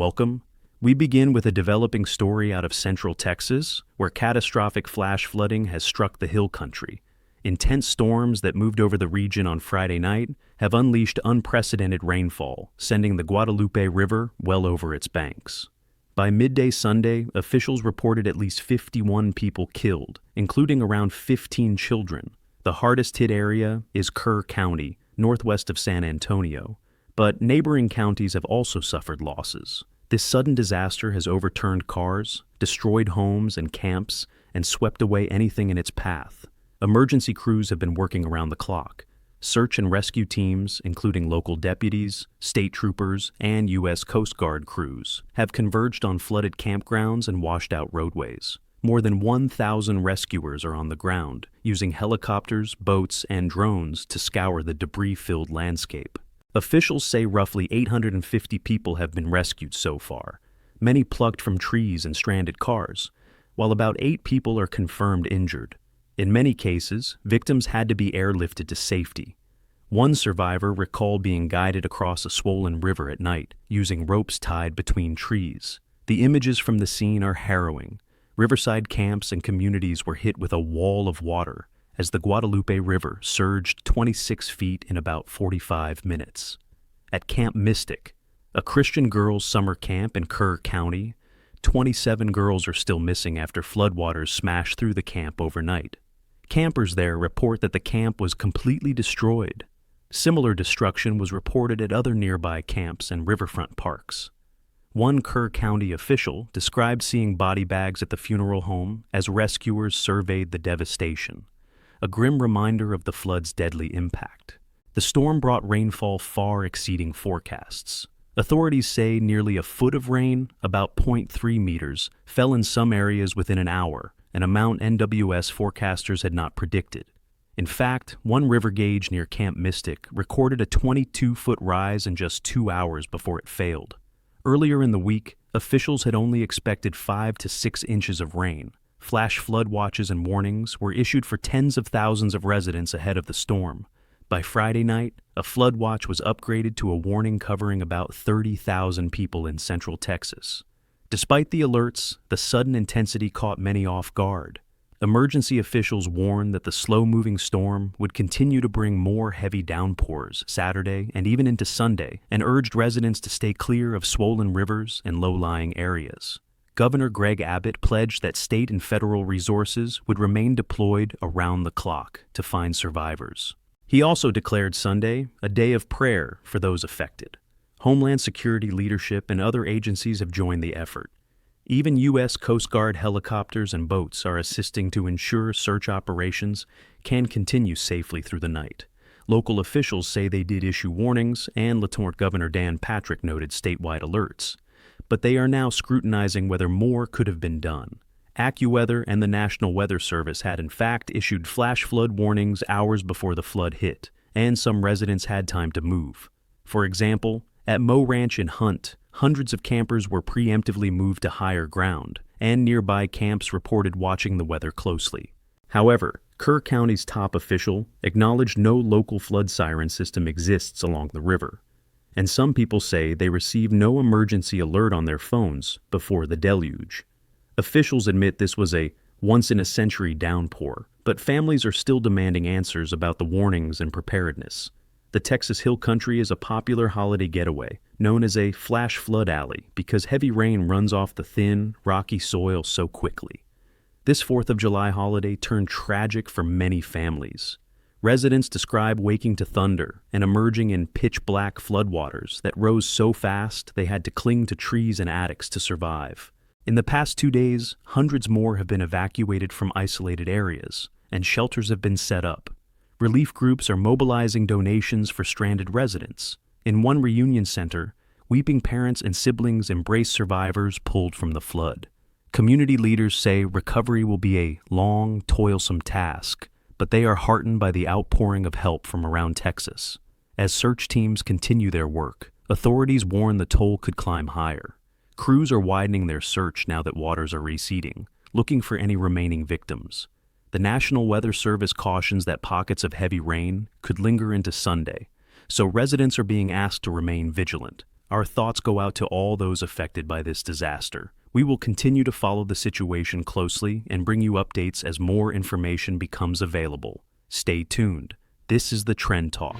welcome. We begin with a developing story out of central Texas, where catastrophic flash flooding has struck the hill country. Intense storms that moved over the region on Friday night have unleashed unprecedented rainfall, sending the Guadalupe River well over its banks. By midday Sunday, officials reported at least 51 people killed, including around 15 children. The hardest hit area is Kerr County, northwest of San Antonio, but neighboring counties have also suffered losses. This sudden disaster has overturned cars, destroyed homes and camps, and swept away anything in its path. Emergency crews have been working around the clock. Search and rescue teams, including local deputies, state troopers, and U.S. Coast Guard crews, have converged on flooded campgrounds and washed-out roadways. More than 1,000 rescuers are on the ground, using helicopters, boats, and drones to scour the debris-filled landscape. Officials say roughly 850 people have been rescued so far, many plucked from trees and stranded cars, while about 8 people are confirmed injured. In many cases, victims had to be airlifted to safety. One survivor recalled being guided across a swollen river at night, using ropes tied between trees. The images from the scene are harrowing. Riverside camps and communities were hit with a wall of water as the Guadalupe River surged 26 feet in about 45 minutes. At Camp Mystic, a Christian girls' summer camp in Kerr County, 27 girls are still missing after floodwaters smashed through the camp overnight. Campers there report that the camp was completely destroyed. Similar destruction was reported at other nearby camps and riverfront parks. One Kerr County official described seeing body bags at the funeral home as rescuers surveyed the devastation, a grim reminder of the flood's deadly impact. The storm brought rainfall far exceeding forecasts. Authorities say nearly a foot of rain, about 0.3 meters, fell in some areas within an hour, an amount NWS forecasters had not predicted. In fact, one river gauge near Camp Mystic recorded a 22-foot rise in just 2 hours before it failed. Earlier in the week, officials had only expected 5 to 6 inches of rain. Flash flood watches and warnings were issued for tens of thousands of residents ahead of the storm. By Friday night, a flood watch was upgraded to a warning covering about 30,000 people in central Texas. Despite the alerts, the sudden intensity caught many off guard. Emergency officials warned that the slow-moving storm would continue to bring more heavy downpours Saturday and even into Sunday, and urged residents to stay clear of swollen rivers and low-lying areas. Governor Greg Abbott pledged that state and federal resources would remain deployed around the clock to find survivors. He also declared Sunday a day of prayer for those affected. Homeland Security leadership and other agencies have joined the effort. Even U.S. Coast Guard helicopters and boats are assisting to ensure search operations can continue safely through the night. Local officials say they did issue warnings, and Lieutenant Governor Dan Patrick noted statewide alerts. But they are now scrutinizing whether more could have been done. AccuWeather and the National Weather Service had in fact issued flash flood warnings hours before the flood hit, and some residents had time to move. For example, at Moe Ranch in Hunt, hundreds of campers were preemptively moved to higher ground, and nearby camps reported watching the weather closely. However, Kerr County's top official acknowledged no local flood siren system exists along the river, and some people say they received no emergency alert on their phones before the deluge. Officials admit this was a once-in-a-century downpour, but families are still demanding answers about the warnings and preparedness. The Texas Hill Country is a popular holiday getaway, known as a flash flood alley because heavy rain runs off the thin, rocky soil so quickly. This 4th of July holiday turned tragic for many families. Residents describe waking to thunder and emerging in pitch-black floodwaters that rose so fast they had to cling to trees and attics to survive. In the past 2 days, hundreds more have been evacuated from isolated areas, and shelters have been set up. Relief groups are mobilizing donations for stranded residents. In one reunion center, weeping parents and siblings embrace survivors pulled from the flood. Community leaders say recovery will be a long, toilsome task, but they are heartened by the outpouring of help from around Texas. As search teams continue their work, authorities warn the toll could climb higher. Crews are widening their search now that waters are receding, looking for any remaining victims. The National Weather Service cautions that pockets of heavy rain could linger into Sunday, so residents are being asked to remain vigilant. Our thoughts go out to all those affected by this disaster. We will continue to follow the situation closely and bring you updates as more information becomes available. Stay tuned. This is the Trend Talk.